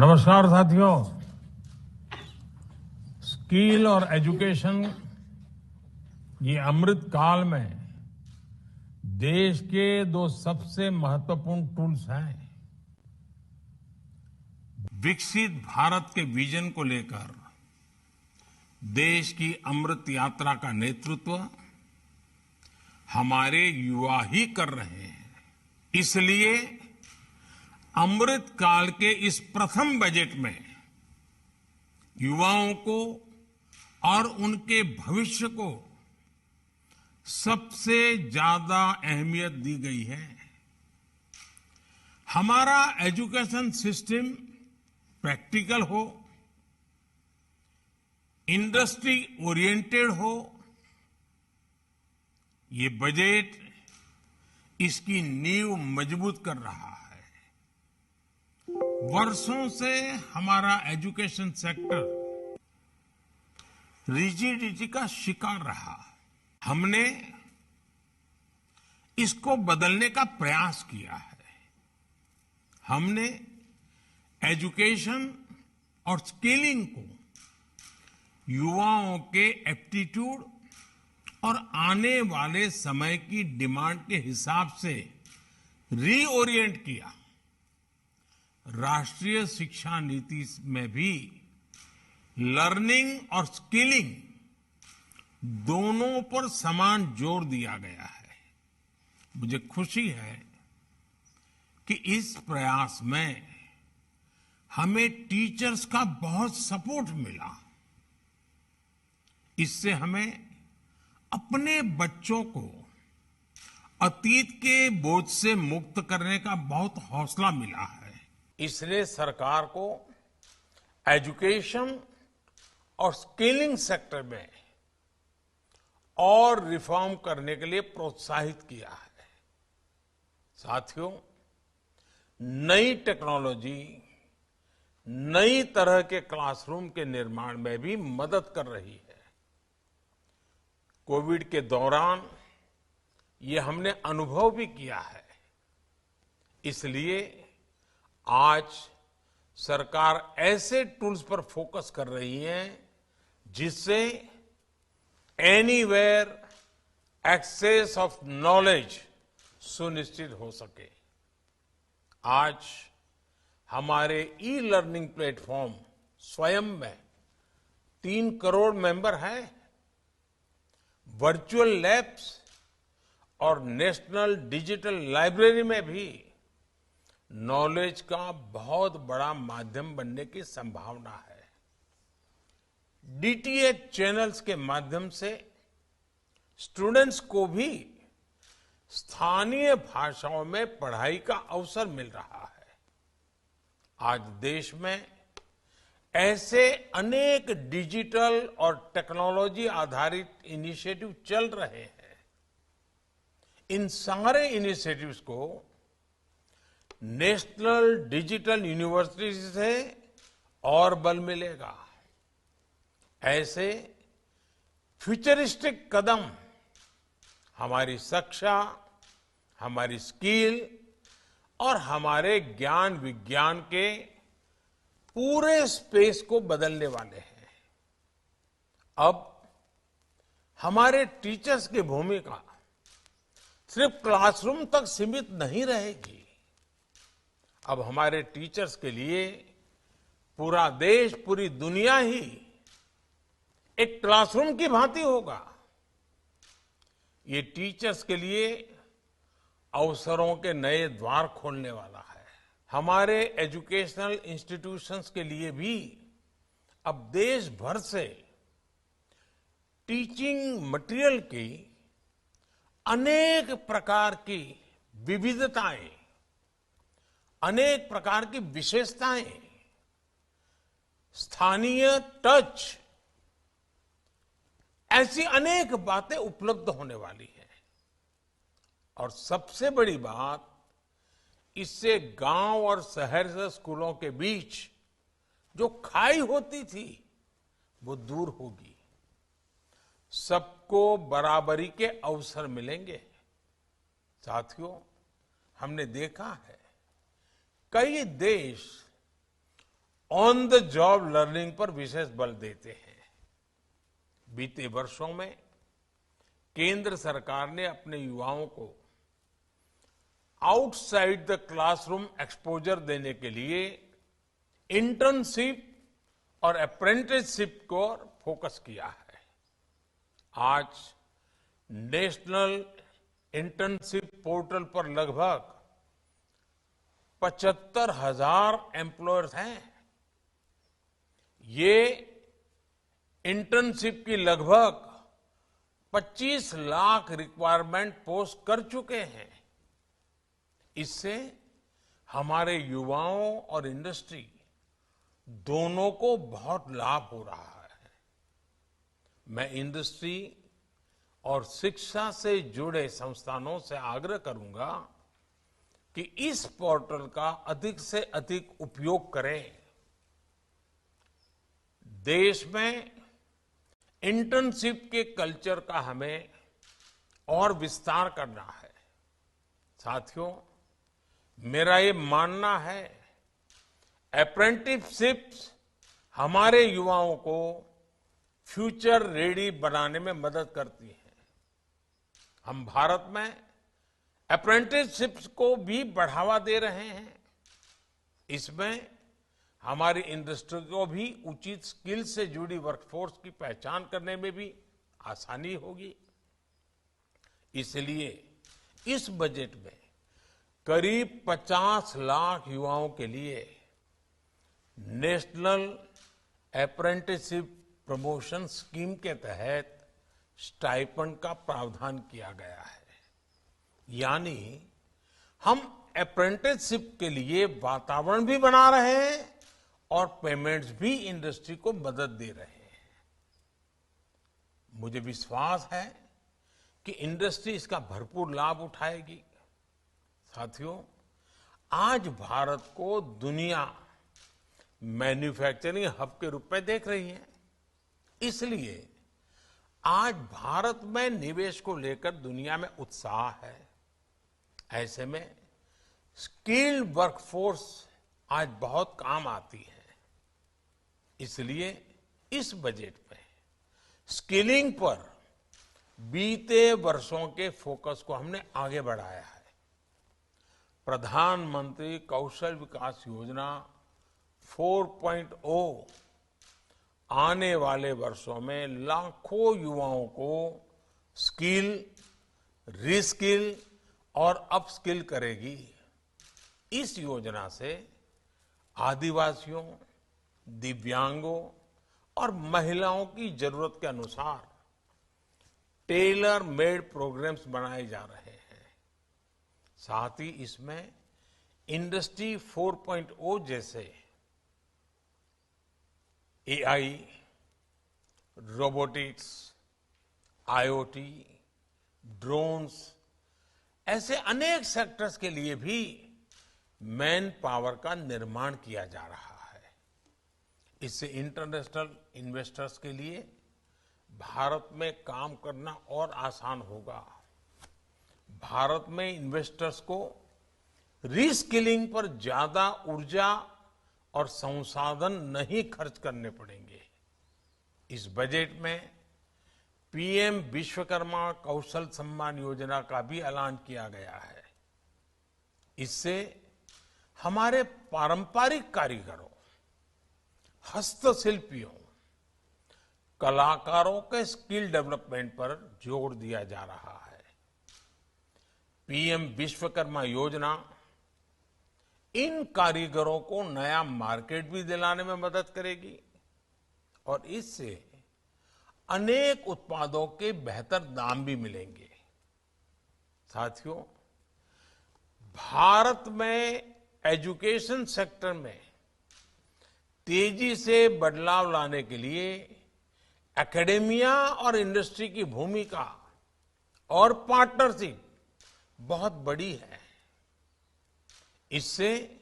नमस्कार साथियों। स्किल और एजुकेशन ये अमृत काल में देश के दो सबसे महत्वपूर्ण टूल्स हैं। विकसित भारत के विजन को लेकर देश की अमृत यात्रा का नेतृत्व हमारे युवा ही कर रहे हैं। इसलिए अमृत काल के इस प्रथम बजट में युवाओं को और उनके भविष्य को सबसे ज्यादा अहमियत दी गई है। हमारा एजुकेशन सिस्टम प्रैक्टिकल हो, इंडस्ट्री ओरिएंटेड हो, ये बजट इसकी नींव मजबूत कर रहा है। वर्षों से हमारा एजुकेशन सेक्टर रिजिडिटी का शिकार रहा। हमने इसको बदलने का प्रयास किया है। हमने एजुकेशन और स्किलिंग को युवाओं के एप्टीट्यूड और आने वाले समय की डिमांड के हिसाब से रीओरिएंट किया। राष्ट्रीय शिक्षा नीति में भी लर्निंग और स्किलिंग दोनों पर समान जोर दिया गया है। मुझे खुशी है कि इस प्रयास में हमें टीचर्स का बहुत सपोर्ट मिला। इससे हमें अपने बच्चों को अतीत के बोझ से मुक्त करने का बहुत हौसला मिला है। इसलिए सरकार को एजुकेशन और स्किलिंग सेक्टर में और रिफॉर्म करने के लिए प्रोत्साहित किया है। साथियों, नई टेक्नोलॉजी नई तरह के क्लासरूम के निर्माण में भी मदद कर रही है। कोविड के दौरान ये हमने अनुभव भी किया है। इसलिए आज सरकार ऐसे टूल्स पर फोकस कर रही है जिससे एनीवेयर एक्सेस ऑफ नॉलेज सुनिश्चित हो सके। आज हमारे ई लर्निंग प्लेटफॉर्म स्वयं में 3 करोड़ मेंबर हैं। वर्चुअल लैब्स और नेशनल डिजिटल लाइब्रेरी में भी नॉलेज का बहुत बड़ा माध्यम बनने की संभावना है। डीटीएच चैनल्स के माध्यम से स्टूडेंट्स को भी स्थानीय भाषाओं में पढ़ाई का अवसर मिल रहा है। आज देश में ऐसे अनेक डिजिटल और टेक्नोलॉजी आधारित इनिशिएटिव चल रहे हैं। इन सारे इनिशिएटिव्स को नेशनल डिजिटल यूनिवर्सिटी से और बल मिलेगा। ऐसे फ्यूचरिस्टिक कदम हमारी शिक्षा, हमारी स्किल और हमारे ज्ञान विज्ञान के पूरे स्पेस को बदलने वाले हैं। अब हमारे टीचर्स की भूमिका सिर्फ क्लासरूम तक सीमित नहीं रहेगी। अब हमारे टीचर्स के लिए पूरा देश, पूरी दुनिया ही एक क्लासरूम की भांति होगा। ये टीचर्स के लिए अवसरों के नए द्वार खोलने वाला है। हमारे एजुकेशनल इंस्टीट्यूशंस के लिए भी अब देश भर से टीचिंग मटेरियल की अनेक प्रकार की विविधताएं, अनेक प्रकार की विशेषताएं, स्थानीय टच, ऐसी अनेक बातें उपलब्ध होने वाली है। और सबसे बड़ी बात, इससे गांव और शहर से स्कूलों के बीच जो खाई होती थी वो दूर होगी। सबको बराबरी के अवसर मिलेंगे। साथियों, हमने देखा है कई देश ऑन द जॉब लर्निंग पर विशेष बल देते हैं। बीते वर्षों में केंद्र सरकार ने अपने युवाओं को आउटसाइड द क्लासरूम एक्सपोजर देने के लिए इंटर्नशिप और अप्रेंटिसशिप को फोकस किया है। आज नेशनल इंटर्नशिप पोर्टल पर लगभग 75,000 एम्प्लॉयर्स हैं। ये इंटर्नशिप की लगभग 25 लाख रिक्वायरमेंट पोस्ट कर चुके हैं। इससे हमारे युवाओं और इंडस्ट्री दोनों को बहुत लाभ हो रहा है। मैं इंडस्ट्री और शिक्षा से जुड़े संस्थानों से आग्रह करूंगा कि इस पोर्टल का अधिक से अधिक उपयोग करें। देश में इंटर्नशिप के कल्चर का हमें और विस्तार करना है। साथियों, मेरा ये मानना है अप्रेंटिसशिप्स हमारे युवाओं को फ्यूचर रेडी बनाने में मदद करती है। हम भारत में अप्रेंटिसशिप्स को भी बढ़ावा दे रहे हैं। इसमें हमारी इंडस्ट्री को भी उचित स्किल से जुड़ी वर्कफोर्स की पहचान करने में भी आसानी होगी। इसलिए इस बजट में करीब 50 लाख युवाओं के लिए नेशनल अप्रेंटिसशिप प्रमोशन स्कीम के तहत स्टाइपेंड का प्रावधान किया गया है। यानी हम अप्रेंटिसशिप के लिए वातावरण भी बना रहे हैं और पेमेंट्स भी इंडस्ट्री को मदद दे रहे हैं। मुझे विश्वास है कि इंडस्ट्री इसका भरपूर लाभ उठाएगी। साथियों, आज भारत को दुनिया मैन्युफैक्चरिंग हब के रूप में देख रही है। इसलिए आज भारत में निवेश को लेकर दुनिया में उत्साह है। ऐसे में स्किल्ड वर्कफोर्स आज बहुत काम आती है। इसलिए इस बजट में स्किलिंग पर बीते वर्षों के फोकस को हमने आगे बढ़ाया है। प्रधानमंत्री कौशल विकास योजना 4.0 आने वाले वर्षों में लाखों युवाओं को स्किल, रीस्किल और अपस्किल करेगी। इस योजना से आदिवासियों, दिव्यांगों और महिलाओं की जरूरत के अनुसार टेलर मेड प्रोग्राम्स बनाए जा रहे हैं। साथ ही इसमें इंडस्ट्री 4.0 जैसे एआई, रोबोटिक्स, आईओटी, ड्रोन्स ऐसे अनेक सेक्टर्स के लिए भी मैन पावर का निर्माण किया जा रहा है। इससे इंटरनेशनल इन्वेस्टर्स के लिए भारत में काम करना और आसान होगा। भारत में इन्वेस्टर्स को रीस्किलिंग पर ज्यादा ऊर्जा और संसाधन नहीं खर्च करने पड़ेंगे। इस बजट में पीएम विश्वकर्मा कौशल सम्मान योजना का भी ऐलान किया गया है। इससे हमारे पारंपरिक कारीगरों, हस्तशिल्पियों, कलाकारों के स्किल डेवलपमेंट पर जोर दिया जा रहा है। पीएम विश्वकर्मा योजना इन कारीगरों को नया मार्केट भी दिलाने में मदद करेगी और इससे अनेक उत्पादों के बेहतर दाम भी मिलेंगे। साथियों, भारत में एजुकेशन सेक्टर में तेजी से बदलाव लाने के लिए एकेडेमिया और इंडस्ट्री की भूमिका और पार्टनरशिप बहुत बड़ी है। इससे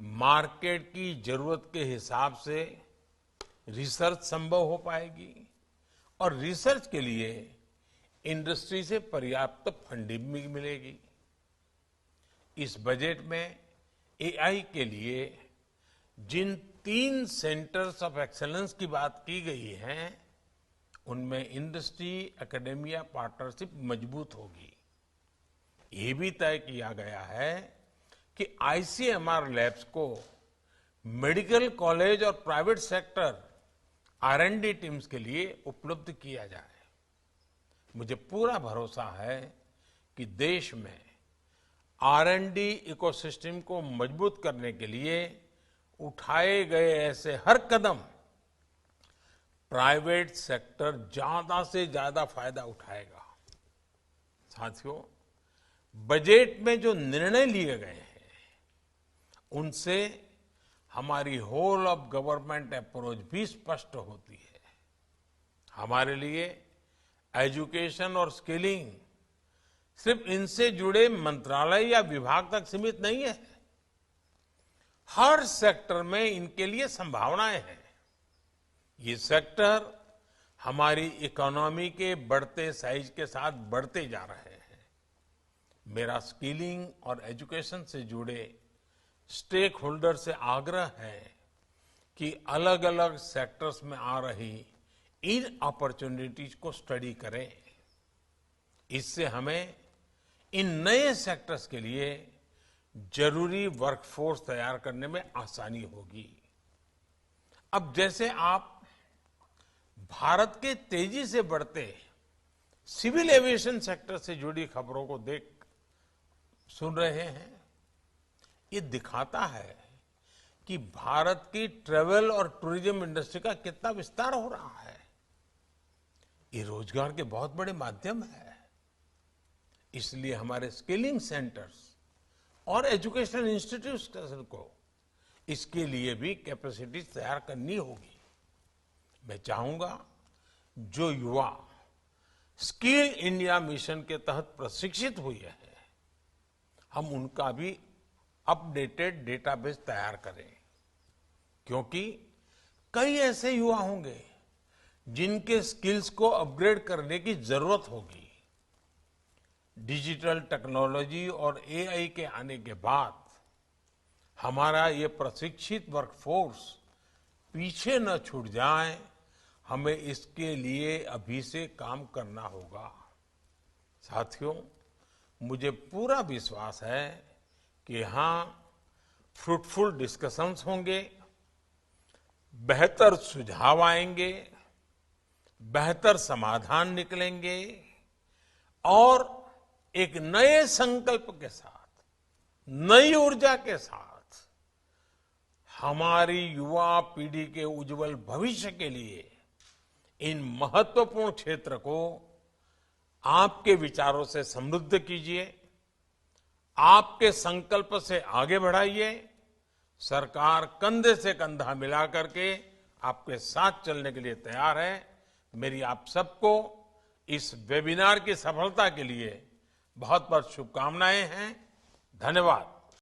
मार्केट की जरूरत के हिसाब से रिसर्च संभव हो पाएगी और रिसर्च के लिए इंडस्ट्री से पर्याप्त फंडिंग भी मिलेगी। इस बजट में एआई के लिए जिन 3 सेंटर्स ऑफ एक्सेलेंस की बात की गई है, उनमें इंडस्ट्री एकेडेमिया पार्टनरशिप मजबूत होगी। ये भी तय किया गया है कि आईसीएमआर लैब्स को मेडिकल कॉलेज और प्राइवेट सेक्टर R&D टीम्स के लिए उपलब्ध किया जाए। मुझे पूरा भरोसा है कि देश में R&D इकोसिस्टम को मजबूत करने के लिए उठाए गए ऐसे हर कदम प्राइवेट सेक्टर ज्यादा से ज्यादा फायदा उठाएगा। साथियों, बजट में जो निर्णय लिए गए हैं उनसे हमारी होल ऑफ गवर्नमेंट अप्रोच भी स्पष्ट होती है। हमारे लिए एजुकेशन और स्किलिंग सिर्फ इनसे जुड़े मंत्रालय या विभाग तक सीमित नहीं है। हर सेक्टर में इनके लिए संभावनाएं हैं। ये सेक्टर हमारी इकोनॉमी के बढ़ते साइज के साथ बढ़ते जा रहे हैं। मेरा स्किलिंग और एजुकेशन से जुड़े स्टेक होल्डर से आग्रह है कि अलग अलग सेक्टर्स में आ रही इन अपॉर्चुनिटीज को स्टडी करें। इससे हमें इन नए सेक्टर्स के लिए जरूरी वर्कफोर्स तैयार करने में आसानी होगी। अब जैसे आप भारत के तेजी से बढ़ते सिविल एविएशन सेक्टर से जुड़ी खबरों को सुन रहे हैं, ये दिखाता है कि भारत की ट्रेवल और टूरिज्म इंडस्ट्री का कितना विस्तार हो रहा है। ये रोजगार के बहुत बड़े माध्यम है। इसलिए हमारे स्किलिंग सेंटर्स और एजुकेशनल इंस्टीट्यूशन को इसके लिए भी कैपेसिटी तैयार करनी होगी। मैं चाहूंगा जो युवा स्किल इंडिया मिशन के तहत प्रशिक्षित हुए हैं, हम उनका भी अपडेटेड डेटाबेस तैयार करें, क्योंकि कई ऐसे युवा होंगे जिनके स्किल्स को अपग्रेड करने की जरूरत होगी। डिजिटल टेक्नोलॉजी और AI के आने के बाद हमारा ये प्रशिक्षित वर्कफोर्स पीछे न छूट जाए, हमें इसके लिए अभी से काम करना होगा। साथियों, मुझे पूरा विश्वास है कि यहां फ्रूटफुल डिस्कशंस होंगे, बेहतर सुझाव आएंगे, बेहतर समाधान निकलेंगे और एक नए संकल्प के साथ, नई ऊर्जा के साथ हमारी युवा पीढ़ी के उज्जवल भविष्य के लिए इन महत्वपूर्ण क्षेत्र को आपके विचारों से समृद्ध कीजिए, आपके संकल्प से आगे बढ़ाइए। सरकार कंधे से कंधा मिला करके आपके साथ चलने के लिए तैयार है। मेरी आप सबको इस वेबिनार की सफलता के लिए बहुत बहुत शुभकामनाएं हैं। धन्यवाद।